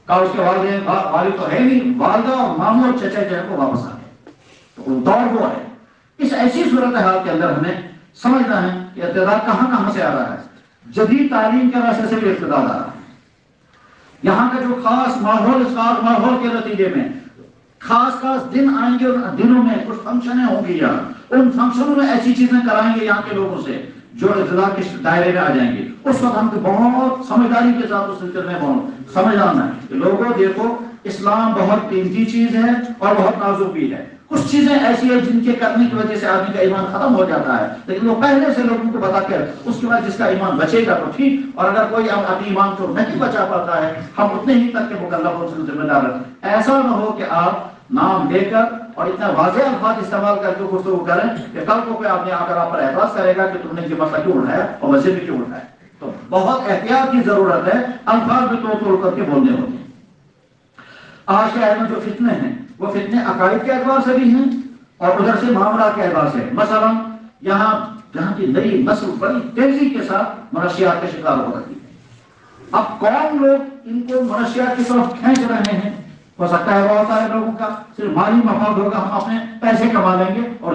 کہا اس کے والد تو ہے نہیں، والدہ اور ماموں اور چچا جو ہے وہ واپس آ گئے. تو دور وہ ہے. اس ایسی صورتحال کے اندر ہمیں سمجھنا ہے کہ ارتداد کہاں سے آ رہا ہے. جدید تعلیم کے راستے سے بھی ارتداد آ رہا ہے. یہاں کا جو خاص ماحول کے نتیجے میں خاص دن آئیں گے، دنوں میں کچھ فنکشنیں ہوں گی، یا ان فنکشنوں میں ایسی چیزیں کرائیں گے یہاں کے لوگوں سے جو ارتداد کے دائرے میں آ جائیں گے. اس وقت ہم کو بہت سمجھداری کے ساتھ اس سلسلے میں سمجھانا ہے کہ لوگوں دیکھو اسلام بہت قیمتی چیز ہے اور بہت نازک بھی ہے. کچھ چیزیں ایسی ہیں جن کے کرنے کی وجہ سے آدمی کا ایمان ختم ہو جاتا ہے، لیکن وہ پہلے سے لوگوں کو بتا کر اس کے بعد جس کا ایمان بچے گا تو ٹھیک، اور اگر کوئی اپنی ایمان کو نہیں بچا پاتا ہے ہم اتنے ہی تک کے مکلف اور ذمہ دار ہیں. ایسا نہ ہو کہ آپ نام لے کر اور اتنا واضح الفاظ استعمال کر کے گفتگو کریں کہ کل کو کوئی آدمی آ کر آپ پر اعتراض کرے گا کہ تم نے یہ مسئلہ کیوں اٹھایا اور ویسے بھی کیوں اٹھایا. تو بہت احتیاط کی ضرورت ہے، الفاظ میں توڑ کر کے بولنے ہوتے ہیں. آج کے میں جو فتنے ہیں وہ فتنے عقائد کے اعتبار سے بھی ہیں اور ادھر سے معاملات کے اعتبار سے. مثلا جہاں کی نئی نسل بڑی تیزی کے ساتھ منشیات کے شکار ہو رہی ہے. اب کون لوگ ان کو منشیات کی طرف کھینچ رہے ہیں، ہو سکتا ہے وہ ہوتا ہے لوگوں کا صرف مالی مفاد ہوگا، ہم اپنے پیسے کما لیں گے، اور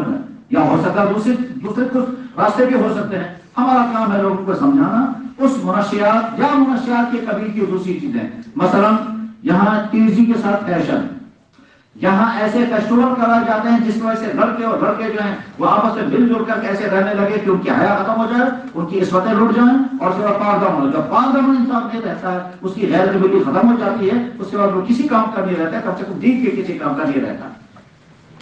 یا ہو سکتا ہے دوسرے کچھ راستے بھی ہو سکتے ہیں. ہمارا کام ہے لوگوں کو سمجھانا اس منشیات یا منشیات کے قبیل کی دوسری چیزیں، مثلا یہاں تیزی کے ساتھ فیشن، یہاں ایسے فیسٹیول کرائے جاتے ہیں جس کی وجہ سے لڑکے اور لڑکے جو ہیں وہ آپس میں مل جل کر ایسے رہنے لگے کہ ان کی حیا ختم ہو جائے، ان کی عصمتیں لٹ جائیں، اور اس کے بعد پاردامن، جب پاردامن انسان نہیں رہتا ہے اس کی غیرت بالکل ختم ہو جاتی ہے، اس کے بعد وہ کسی کام کا نہیں رہتا، کم سے کم دین کے کسی کام کا نہیں رہتا،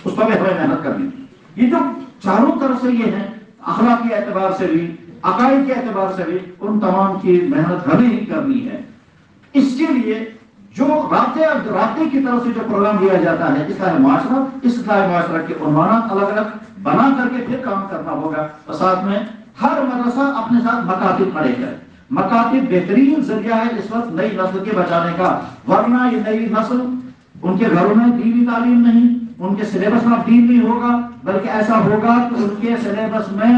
اس پر بھی ہمیں محنت کرنی۔ یہ جو چاروں طرف سے یہ ہیں، اخلاقی اعتبار سے بھی، عقائد کے اعتبار سے بھی، ان تمام کی محنت ہمیں ہی کرنی ہے۔ اس کے لیے جو رابطے کی طرف سے جو پروگرام دیا جاتا ہے اصلاح معاشرہ، اس اصلاح معاشرہ کے عنوانات الگ الگ بنا کر کے پھر کام کرنا ہوگا، اور ساتھ میں ہر مدرسہ اپنے ساتھ مکاتب کھڑے کرے۔ مکاتب بہترین ذریعہ ہے اس وقت نئی نسل کے بچانے کا، ورنہ یہ نئی نسل ان کے گھروں میں دینی تعلیم نہیں، ان کے سلیبس میں دین نہیں ہوگا، بلکہ ایسا ہوگا کہ ان کے سلیبس میں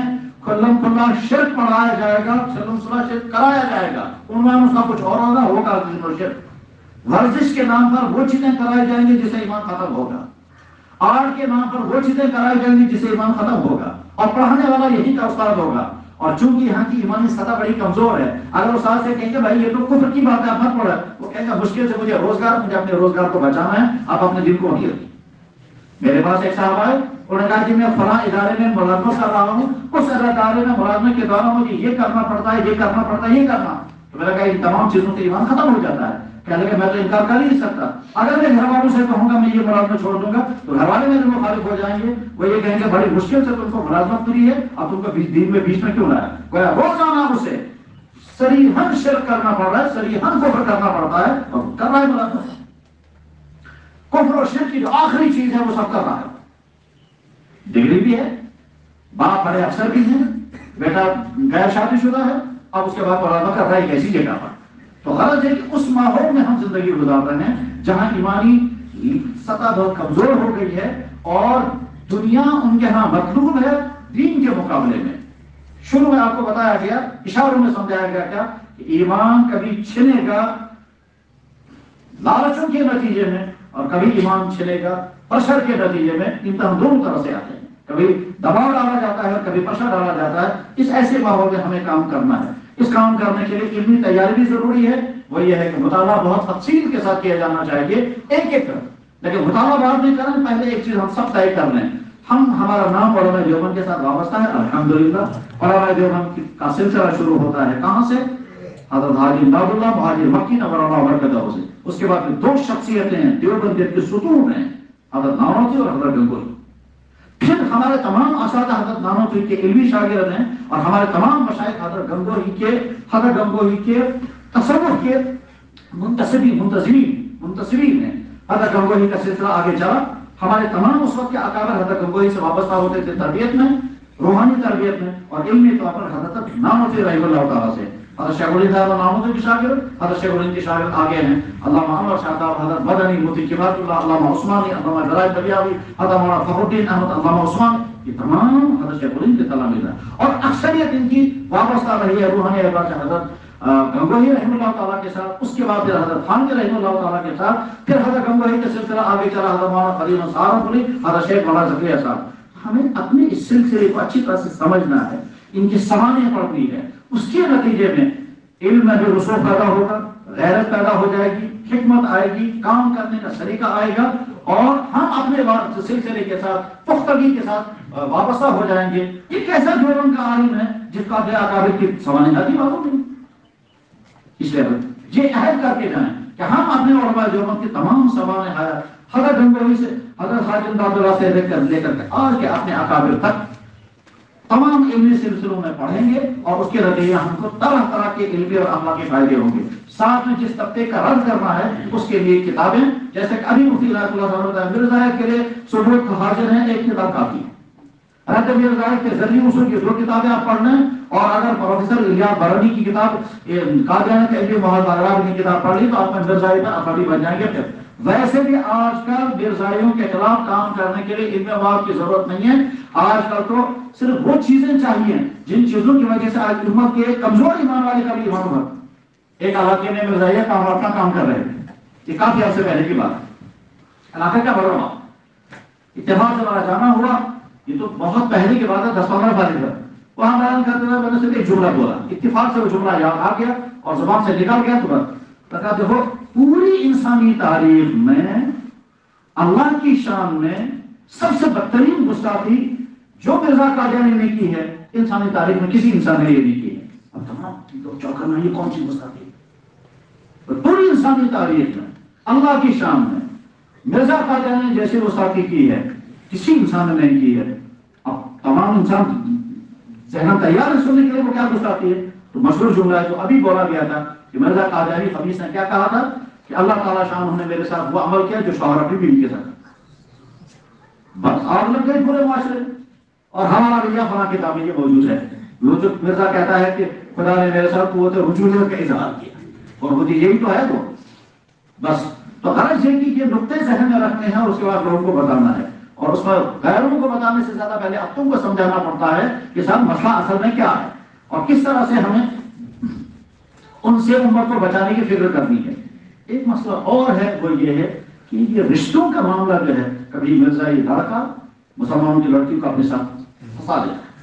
کلم کلا شرک پڑھایا جائے گا، سلم صلاح شرک کرایا جائے گا، عنوان اس کا کچھ اور ہوگا شرک۔ ورزش کے نام پر وہ چیزیں کرائی جائیں گی جسے ایمان ختم ہوگا، آرٹ کے نام پر وہ چیزیں کرائی جائیں گی جسے ایمان ختم ہوگا، اور پڑھانے والا یہی کا استاد ہوگا۔ اور چونکہ یہاں کی ایمانی سطح بڑی کمزور ہے، اگر استاد سے کہیں گے بھائی یہ تو کفر کی بات ہے آپ مت پڑھیں، وہ کہیں گا مشکل سے مجھے اپنے روزگار کو بچانا ہے، آپ اپنے دل کو نہیں رکھیں۔ میرے پاس ایک صاحب آئے، انہوں نے کہا کہ میں فلاں ادارے میں ملازمت کر رہا ہوں، اس ادارے میں ملازمت کے دوران مجھے یہ کرنا پڑتا ہے، یہ کرنا پڑتا ہے، یہ کرنا، تو میں نے کہا ان تمام چیزوں سے ایمان ختم ہو جاتا ہے۔ کہنے لگے میں تو انکار کر ہی نہیں سکتا، اگر میں گھر والوں سے کہوں گا میں یہ ملازمت چھوڑ دوں گا تو گھر والے میرے مخالف ہو جائیں گے، وہ یہ کہیں گے بڑی مشکل سے تم کو ملازمت ملی ہے، اب تم کو دین میں بیچ میں کیوں لایا؟ گویا روزانہ اسے صریحاً شرک کرنا پڑ رہا ہے، صریحاً کفر کرنا پڑتا ہے، اور کر رہا ہے ملازمت۔ کفر اور شرک کی جو آخری چیز ہے وہ سب کر رہا ہے۔ ڈگری بھی ہے، باپ بڑے افسر بھی ہیں، بیٹا غیر شادی شدہ ہے، اب اس کے بعد ملازمت کر رہا ہے ایک ایسی جگہ پر۔ تو غرض ہے کہ اس ماحول میں ہم زندگی گزار رہے ہیں جہاں ایمانی سطح بہت کمزور ہو گئی ہے، اور دنیا ان کے ہاں مطلوب ہے دین کے مقابلے میں۔ شروع میں آپ کو بتایا گیا، اشاروں میں سمجھایا گیا کیا کہ ایمان کبھی چھنے گا لالچوں کے نتیجے میں، اور کبھی ایمان چھنے گا پرشر کے نتیجے میں۔ امتحان دونوں طرح سے آتے ہیں، کبھی دباؤ ڈالا جاتا ہے اور کبھی پرشر ڈالا جاتا ہے۔ اس ایسے ماحول میں ہمیں کام کرنا ہے۔ اس کام کرنے کے لیے علمی تیاری بھی ضروری ہے، وہ یہ ہے کہ مطالعہ بہت تفصیل کے ساتھ کیا جانا چاہیے، ایک ایک کر، لیکن مطالعہ بعد میں کریں، پہلے ایک چیز ہم سب طے کر لیں۔ ہمارا نام علماء دیوبند کے ساتھ وابستہ ہے، الحمدللہ۔ علماء دیوبند کا سلسلہ شروع ہوتا ہے کہاں سے؟ حضرت حاجی امداد اللہ مہاجر مکی نور اللہ برکتہ سے۔ اس کے بعد دو شخصیتیں ہیں دیوبندیت کے ستون ہیں، حضرت نانوتوی اور حضرت گنگوہی۔ پھر ہمارے تمام اساتذہ حضرت نانوتوی کے علمی شاگرد ہیں، اور ہمارے تمام مشائخ حضرت گنگوہی کے تصوف کے منتسبین ہیں۔ حضرت گنگوہی کا سلسلہ آگے چلا، ہمارے تمام اس وقت کے اکابر حضرت گنگوہی سے وابستہ ہوتے تھے تربیت میں، روحانی تربیت میں، اور علمی طور پر حضرت نانوتوی رحمہ اللہ تعالیٰ سے۔ حضرت شیخ الہند صاحب نانوتوی کے شاگرد، حضرت شیخ الہند کے شاگرد آگے ہیں علامہ انور شاہ صاحب، حضرت مدنی، مفتی کمال اللہ، علامہ عثمانی، علامہ جلال طبیعی، حضرت مولانا فخر الدین احمد، علامہ عثمان، یہ تمام حضرت شیخ الہند کے تلامید ہیں، اور اکثریت ان کی وابستہ رہی ہے روحانی اعتبار سے حضرت گنگوہی رحمہ اللہ تعالیٰ کے ساتھ، اس کے بعد پھر حضرت خانقی رحمہ اللہ تعالیٰ کے ساتھ، پھر حضرت گنگوہی کا سلسلہ آگے چلا حضرت مولانا قدیم سہارنپوری، حضرت شیخ مولانا زکریا صاحب۔ ہمیں اپنے اس سلسلے کو اچھی طرح سے سمجھنا ہے، ان کی سوانح پڑھنی ہے، اس کے نتیجے میں علم میں بھی رسوخ پیدا ہوگا، غیرت پیدا ہو جائے گی، حکمت آئے گی، کام کرنے کا طریقہ آئے گا، اور ہم اپنے سلسلے کے ساتھ پختگی کے ساتھ وابستہ ہو جائیں گے۔ یہ کیسا دیوبند کا عالم ہے جس کا بے اکابر کی سوانح آتی معلوم نہیں، اس لیے یہ عہد کر کے جائیں کہ ہم اپنے علماء دیوبند کی تمام سوانح حضرت گنگوہی سے، حضرت حاجی امداد اللہ سے لے کر کے آج کے اپنے اکابر تک تمام علمی سلسلوں میں پڑھیں گے، اور اس کے نتیجے ہم کو طرح طرح کے علمی اور اخلاقی فائدے ہوں گے۔ ساتھ میں جس طبقے کا رد کرنا ہے اس کے لیے کتابیں، جیسے کہ ابھی مفتی رحمۃ اللہ صاحب مرزا کے لیے ثبوت حاضر ہیں، ایک کتاب کافی ہے۔ رد مرزا کے ذریعے اصول کی 2 کتابیں آپ پڑھ لیں، اور اگر پروفیسر الیاس برانی کی کتاب قادیانیت کے علمی محاذ کی کتاب پڑھ لی تو آپ مرزائی میں افرادی بن جائیں گے۔ پھر ویسے بھی آج کل مرزائیوں کے خلاف کام کرنے کے لیے علم مواد کی ضرورت نہیں ہے، آج کل تو صرف وہ چیزیں چاہیے جن چیزوں کی وجہ سے آج امت کے کمزور ایمان والے کا بھی ایمان ہوا۔ ایک علاقے میں مرزائیہ اپنا کام کر رہے تھے، یہ کافی عرصے پہلے کی بات ہے، علاقے کا بڑا اتفاق سے ہمارا جانا ہوا، یہ تو بہت پہلے کی بات ہے، 10-15 سال کی۔ وہاں بیان کرتے ہوئے میں نے صرف ایک جملہ بولا، اتفاق سے وہ جملہ یاد آ گیا اور زبان سے نکل گیا تو کہا دیکھو پوری انسانی تاریخ میں اللہ کی شان میں سب سے بدترین گستاخی جو مرزا قادیانی نے کی ہے انسانی تاریخ میں کسی انسان نے یہ نہیں کی ہے۔ اب تمام لوگ چوکا میں یہ کون سی گستاخی ہے؟ پوری انسانی تاریخ میں اللہ کی شان میں مرزا قادیانی نے جیسے گستاخی کی ہے کسی انسان نے نہیں کی ہے۔ اب تمام انسان ذہن تیار ہے سننے کے لیے وہ کیا گستاخی ہے؟ تو مشہور جملہ ہے جو ابھی بولا گیا تھا کہ مرزا قادیانی خبیث نے کیا کہا تھا کہ اللہ تعالیٰ شان نے میرے ساتھ وہ عمل کیا جو شوہر اپنی بیوی کے ساتھ، بس آگ لگ گئی پورے معاشرے میں۔ اور ہمارا رویہ فلاں کتاب میں یہ موجود ہے، وہ جو مرزا کہتا ہے کہ خدا نے میرے ساتھ قوت رجولیت کا اظہار کیا اور خود یہی تو ہے وہ بس۔ تو غرض یہ کہ یہ نقطے ذہن میں رکھنے ہیں اور اس کے بعد لوگوں کو بتانا ہے، اور اس میں غیروں کو بتانے سے زیادہ پہلے اب تم کو سمجھانا پڑتا ہے کہ سر مسئلہ اصل میں کیا ہے اور کس طرح سے ہمیں ان سے امت کو بچانے کی فکر کرنی ہے۔ ایک مسئلہ اور ہے وہ یہ ہے کہ یہ رشتوں کا معاملہ جو ہے، کبھی مرزا یہ لڑکا مسلمانوں کی لڑکی کو اپنے ساتھ پھنسا دیتا ہے،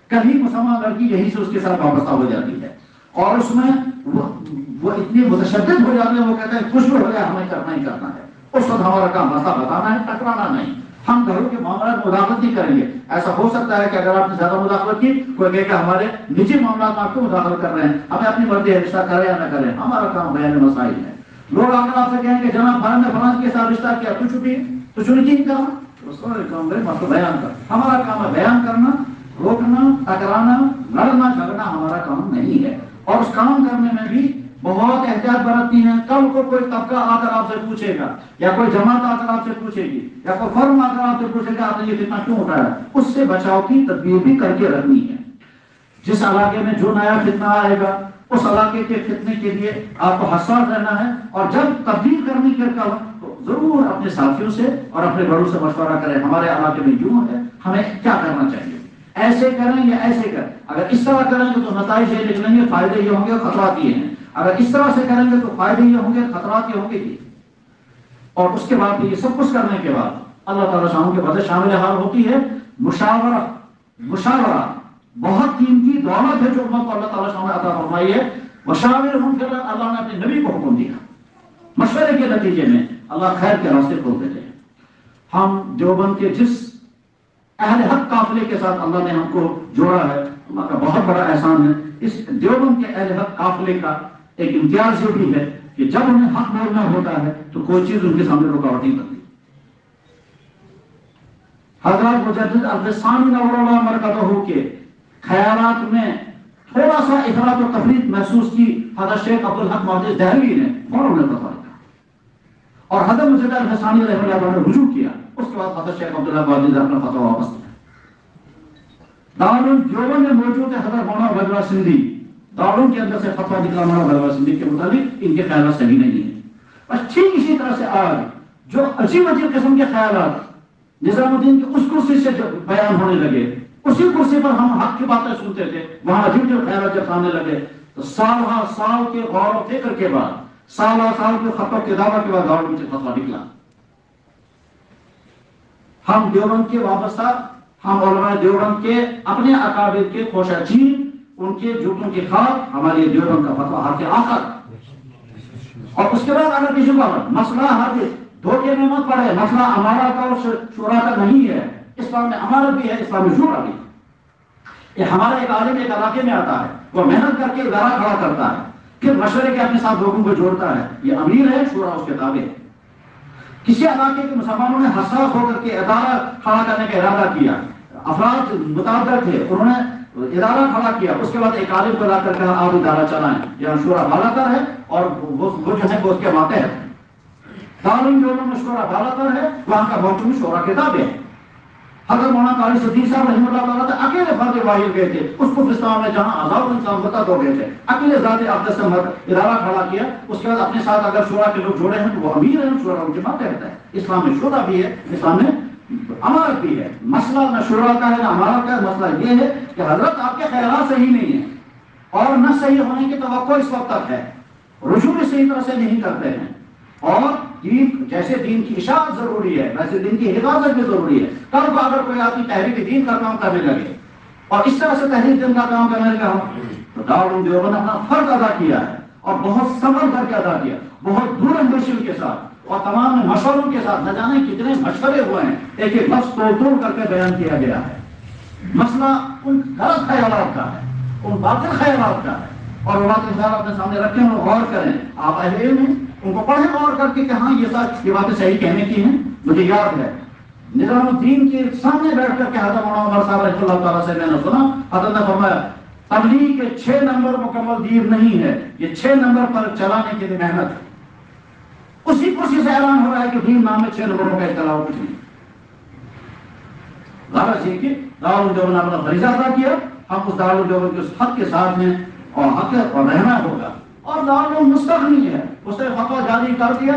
کبھی مسلمان لڑکی یہیں سے اس کے ساتھ وابستہ ہو جاتی ہے اور اس میں وہ اتنے متشدد ہو جاتے ہیں، وہ کہتے ہیں کچھ بھی ہو جائے ہمیں کرنا ہی کرنا ہے، اس وقت ہمارا کام مسئلہ بتانا ہے، ٹکرانا نہیں۔ ہم گھروں کے معاملات میں مداخلت نہیں کریں گے۔ ایسا ہو سکتا ہے کہ اگر آپ نے زیادہ مداخلت کی کوئی کہے کہ ہمارے نجی معاملات میں آپ کو مداخلت کر رہے ہیں، ہمیں اپنی مرضی رشتہ کرے یا نہ کرے، ہمارا کام بیان مسائل ہے۔ لوگ اگر آپ سے کہیں کہ جناب فلاں نے فلاں کے ساتھ رشتہ کیا تو چھپی تو چنکی نہیں کرنا، مسئلہ بیان کر، ہمارا کام ہے بیان کرنا، روکنا، ٹکرانا، لڑنا جھگڑنا ہمارا کام نہیں ہے۔ اور اس کام کرنے میں بھی بہت احتیاط برتنی ہے۔ کل کو کوئی طبقہ آ کر آپ سے پوچھے گا یا کوئی جماعت آ کر آپ سے پوچھے گی یا کوئی فرم آ کر آپ سے پوچھے گا آپ نے یہ فتنہ کیوں اٹھایا، اس سے بچاؤ کی تدبیر بھی کر کے رکھنی ہے۔ جس علاقے میں جو نیا فتنہ آئے گا اس علاقے کے فتنے کے لیے آپ کو حساس رہنا ہے، اور جب تبدیل کرنے کے کا تو ضرور اپنے ساتھیوں سے اور اپنے بڑوں سے مشورہ کریں، ہمارے علاقے میں یوں ہے، ہمیں کیا کرنا چاہیے، ایسے کریں یا ایسے کریں۔ اگر اس طرح کریں گے تو نتائج یہ نکلیں گے، فائدے یہ ہوں گے، خطرات یہ ہیں۔ اگر اس طرح سے کریں گے تو فائدے یہ ہوں گے، خطرات یہ ہوں گے جی۔ اور اس کے بعد یہ سب کچھ کرنے کے بعد اللہ تعالیٰ شان کے بعد شامل حال ہوتی ہے مشاورہ۔ مشاورہ بہت قیمتی دولت ہے جو امت کو اللہ تعالیٰ شان عطا فرمائی ہے۔ مشاورہم فی الارض، اللہ نے اپنے نبی کو حکم دیا، مشورے کے نتیجے میں اللہ خیر کے راستے کھول دیتے ہیں۔ ہم دیوبند کے جس اہل حق قافلے کے ساتھ اللہ نے ہم کو جوڑا ہے، اللہ کا بہت بڑا احسان ہے۔ اس دیوبند کے اہل حق قافلے کا ایک امتیاز یہ بھی ہے کہ جب انہیں حق بولنا ہوتا ہے تو کوئی چیز ان کے سامنے رکاوٹ نہیں بنتی۔ حضرت مجدد الفسانی نور اللہ مرکزہ کے خیالات میں تھوڑا سا افراط و تفریط محسوس کی حضرت شیخ عبدالحق محدث دہلوی نے فوراً انہیں فتویٰ لکھا، اور حضرت مجدد الفسانی رحمہ اللہ نے رجوع کیا۔ اس کے بعد حضرت شیخ عبدالحق محدث نے اپنا فتویٰ واپس لیا۔ دارالعلوم دیوبند میں موجود ہے حضرت مولانا غلبہ سندھی، دارالعلوم کے اندر سے فتویٰ نکلا مولانا غلبہ سندھی کے مطابق ان کے خیالات صحیح نہیں ہیں۔ بس ٹھیک اسی طرح سے آج جو عجیب عجیب قسم کے خیالات نظام الدین کی اس کرسی سے جو بیان ہونے لگے، اسی کرسی پر ہم حق کی باتیں سنتے تھے، وہاں عجیب جو خیالات جب آنے لگے تو سال ہا سال کے غور و فکر کے بعد، سال ہا سال کے خط و کتابہ کے بعد دارالعلوم سے فتویٰ نکلا۔ ہم دیوبند کے وابستہ، ہم علماء دیوبند کے اپنے اکابر کے خوشہ چین، ان کے جوتوں کی خاک، ہمارے دیوبند کا فتویٰ حق آخر۔ اور اس کے بعد اگر کسی کو مسئلہ حق دھوکے میں مت پڑے، مسئلہ امارت اور شورا کا نہیں ہے، اسلام میں امارت بھی ہے، اسلام میں شورا بھی ہے۔ یہ ہمارا ایک عالم ایک علاقے میں آتا ہے، وہ محنت کر کے ادارہ کھڑا کرتا ہے، پھر مشورے کے اپنے ساتھ لوگوں کو جوڑتا ہے، یہ امیر ہے، شورا اس کے تابع ہے۔ کسی علاقے کے مسلمانوں نے حساس ہو کر کے ادارہ کھڑا کرنے کا ارادہ کیا، افراد متعدد تھے، انہوں نے ادارہ کھڑا کیا، اس کے بعد ایک عالم کو لا کر کہا آپ ادارہ چلائیں، یہاں شورا بالا تر ہے اور وہ جو ہے وہ اس کے ماتحت ہے۔ دارالعلوم دیوبند میں شورا بالا تر ہے، وہاں کا محکم شورا کے تابع ہے۔ حضرت مولانا قاری صدیق صاحب رحمہ اللہ تعالیٰ تھے، اکیلے فرد واحد گئے تھے اس کفرستان میں جہاں آزاد انسان ہوتا تو گئے تھے، اکیلے ذات اقدس سے ادارہ کھڑا کیا۔ اس کے بعد اپنے ساتھ اگر شورا کے لوگ جوڑے ہیں تو وہ امیر ہیں، شورا ان کے ماتحت ہے۔ اسلام میں شورا بھی ہے، اسلام میں امارت بھی ہے۔ مسئلہ نہ شورا کا ہے نہ امارت کا ہے، مسئلہ یہ ہے کہ حضرت آپ کے خیالات صحیح نہیں ہیں اور نہ صحیح ہونے کی توقع اس وقت تک ہے، رجوع بھی صحیح طرح سے نہیں کرتے ہیں، اور دین جیسے دین کی اشاعت ضروری ہے ویسے دین کی حفاظت بھی ضروری ہے۔ کل کو اگر کوئی آدمی تحریک دین کا کام کرنے لگے اور اس طرح سے تحریک دن کا کام کرنے کا تو دارالعلوم دیوبند نے اپنا فرض ادا کیا ہے اور بہت سنبھل کر کے ادا کیا، بہت دور اندیشی کے ساتھ اور تمام مشوروں کے ساتھ، نہ جانے کتنے مشورے ہوئے ہیں، ایک ایک لفظ توڑ توڑ کر کے بیان کیا گیا ہے۔ مسئلہ ان غلط خیالات کا ہے، ان باطل خیالات کا ہے، اور وہ باطل خیال اپنے سامنے رکھیں اور غور کریں۔ آپ اہل علم ہیں، ان کو پڑھیں غور کر کے کہ ہاں یہ باتیں صحیح کہنے کی ہیں۔ مجھے یاد ہے نظام الدین کے سامنے بیٹھ کر کے حضرت مولانا عمر صاحب رحمۃ اللہ تعالیٰ سے میں نے سنا، حضرت نے فرمایا تبلیغ کے 6 نمبر مکمل دین نہیں ہے، یہ 6 نمبر پر چلانے کے لیے محنت ہے۔ اسی کرسی سے اعلان ہو رہا ہے کہ دین نام میں 6 نمبروں کا اطلاع کچھ نہیں۔ غرض یہ کہ دارالعلوم دیوبند نے اپنا فریضہ ادا کیا، ہم اس دارالعلوم دیوبند کے اس حق کے ساتھ ہیں اور حق اور رہنا ہوگا۔ اور دارالعلوم مستغنی ہے، اس نے فتویٰ جاری کر دیا،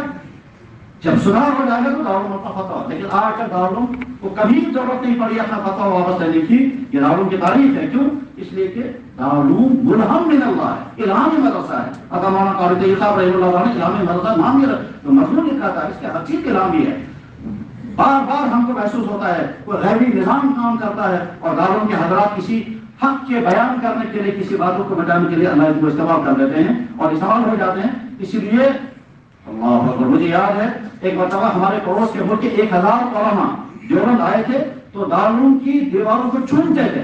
جب سدھار ہو جائے گا تو دارالعلوم اپنا فتویٰ، لیکن آج تک دارالعلوم کو کبھی ضرورت نہیں پڑی اپنا فتویٰ واپس لینے کی۔ یہ دارالعلوم کی تاریخ ہے، کیوں؟ اس لیے کہ دارالعلوم ملہم من اللہ ہے، الہامی مدرسہ ہے۔ حضرت مولانا قاری طیب صاحب رحمہ اللہ تعالیٰ نے الہامی مدرسہ نام یہ جو مضمون لکھا تھا، اس کے ہر چیز الہامی ہے۔ بار بار ہم کو محسوس ہوتا ہے کوئی غیبی نظام کام کرتا ہے، اور دارالعلوم کے حضرات کسی حق کے بیان کرنے کے لیے، کسی باتوں کو مٹانے کے لیے اللہ کو استعمال کر لیتے ہیں اور استعمال ہو جاتے ہیں۔ اسی لیے اللہ اکبر، مجھے یاد ہے ایک مرتبہ ہمارے پڑوس کے ملک کے 1000 علماء دیوبند آئے تھے تو دارالعلوم کی دیواروں کو چومتے تھے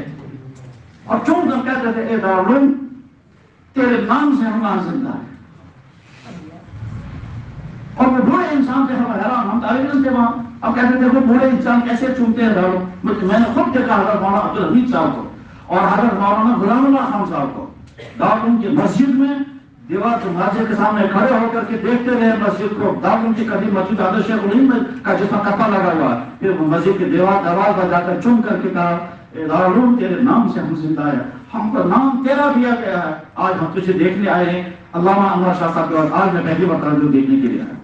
اور چوم کر کہتے تھے اے دارالعلوم تیرے نام سے ہم وہاں زندہ ہیں۔ اور وہ بوڑھے انسان تھے، ہم حیران، ہم طالب علم تھے وہاں، اب کہتے تھے وہ بوڑھے انسان کیسے چومتے ہیں دارالعلوم۔ میں نے خود دیکھا حضرت مولانا عبدالحمید صاحب کو اور حضرت مولانا غلام اللہ خان صاحب کو دارالعلوم کی مسجد میں دیوار کے مسجد کے سامنے کھڑے ہو کر کے دیکھتے رہے مسجد کو۔ دارالعلوم کی قدیم مسجد حضرت شیخ الہند کا جس میں کپا لگا ہوا ہے، پھر وہ مسجد کے دیوار پر جا کر چوم کر کے کہا اے دارالعلوم تیرے نام سے ہم زندہ ہیں، ہم کو نام تیرا دیا گیا ہے، آج ہم تجھے دیکھنے آئے ہیں۔ علامہ انور شاہ صاحب کے بعد آج میں پہلی مرتبہ جو دیکھنے کے لیے آیا،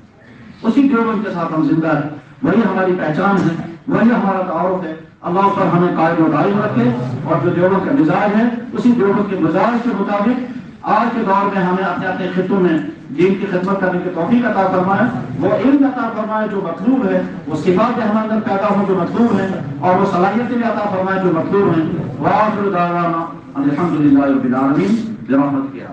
اسی دیوبند کے ساتھ ہم زندہ ہیں، وہی ہماری پہچان ہے، وہی ہمارا تعارف ہے۔ اللہ پر ہمیں قائم و دائم رکھے، اور جو دیوبند کا مزاج ہے اسی دیوبند کے مزاج کے مطابق آج کے دور میں ہمیں اپنے اپنے خطوں میں دین کی خدمت کرنے کی توفیق عطا فرمائے، وہ علم عطا فرمائے جو مطلوب ہے، وہ صفات ہمارے اندر پیدا ہو جو مطلوب ہیں، اور وہ صلاحیتیں عطا فرمائے جو مطلوب ہیں۔ وآخر دعوانا الحمدللہ رب العالمین برحمتک یا